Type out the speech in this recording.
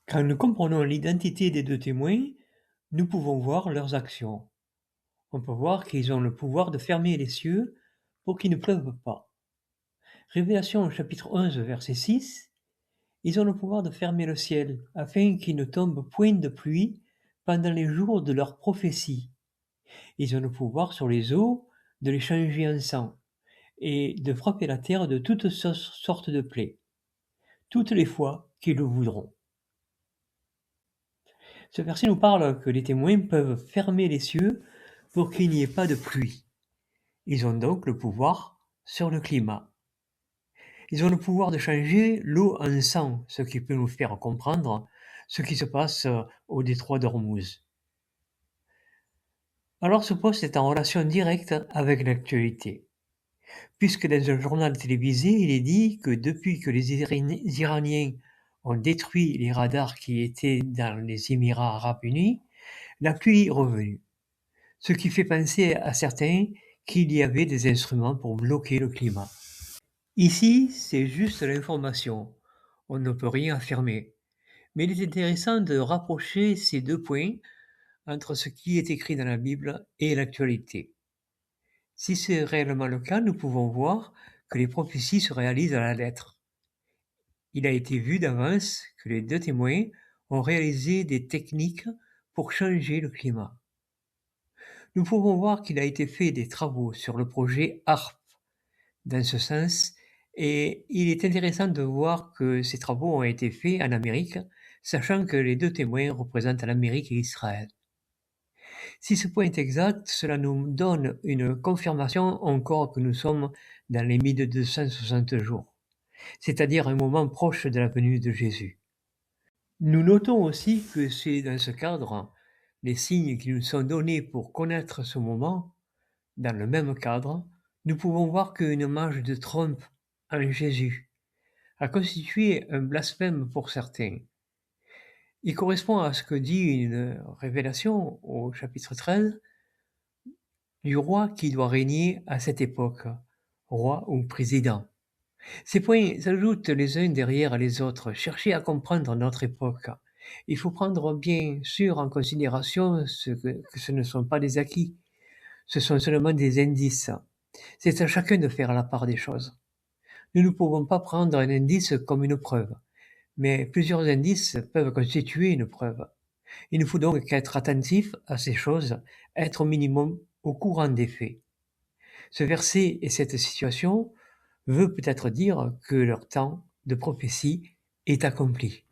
Quand nous comprenons l'identité des deux témoins, nous pouvons voir leurs actions. On peut voir qu'ils ont le pouvoir de fermer les cieux pour qu'il ne pleuve pas. Révélation chapitre 11 verset 6, ils ont le pouvoir de fermer le ciel afin qu'il ne tombe point de pluie pendant les jours de leur prophétie. Ils ont le pouvoir sur les eaux de les changer en sang et de frapper la terre de toutes sortes de plaies, toutes les fois qu'ils le voudront. Ce verset nous parle que les témoins peuvent fermer les cieux pour qu'il n'y ait pas de pluie. Ils ont donc le pouvoir sur le climat. Ils ont le pouvoir de changer l'eau en sang, ce qui peut nous faire comprendre ce qui se passe au détroit d'Ormuz. Alors ce poste est en relation directe avec l'actualité, puisque dans un journal télévisé, il est dit que depuis que les Iraniens ont détruit les radars qui étaient dans les Émirats arabes unis, la pluie est revenue. Ce qui fait penser à certains qu'il y avait des instruments pour bloquer le climat. Ici, c'est juste l'information. On ne peut rien affirmer. Mais il est intéressant de rapprocher ces deux points entre ce qui est écrit dans la Bible et l'actualité. Si c'est réellement le cas, nous pouvons voir que les prophéties se réalisent à la lettre. Il a été vu d'avance que les deux témoins ont réalisé des techniques pour changer le climat. Nous pouvons voir qu'il a été fait des travaux sur le projet HARP dans ce sens, et il est intéressant de voir que ces travaux ont été faits en Amérique, sachant que les deux témoins représentent l'Amérique et Israël. Si ce point est exact, cela nous donne une confirmation encore que nous sommes dans les 1260 jours, c'est-à-dire un moment proche de la venue de Jésus. Nous notons aussi que c'est dans ce cadre les signes qui nous sont donnés pour connaître ce moment. Dans le même cadre, nous pouvons voir qu'une image de Trump en Jésus a constitué un blasphème pour certains. Il correspond à ce que dit une révélation au chapitre 13 du roi qui doit régner à cette époque, roi ou président. Ces points s'ajoutent les uns derrière les autres. Cherchez à comprendre notre époque. Il faut prendre bien sûr en considération que ce ne sont pas des acquis, ce sont seulement des indices. C'est à chacun de faire la part des choses. Nous ne pouvons pas prendre un indice comme une preuve, mais plusieurs indices peuvent constituer une preuve. Il nous faut donc être attentif à ces choses, être au minimum au courant des faits. Ce verset et cette situation veut peut-être dire que leur temps de prophétie est accompli.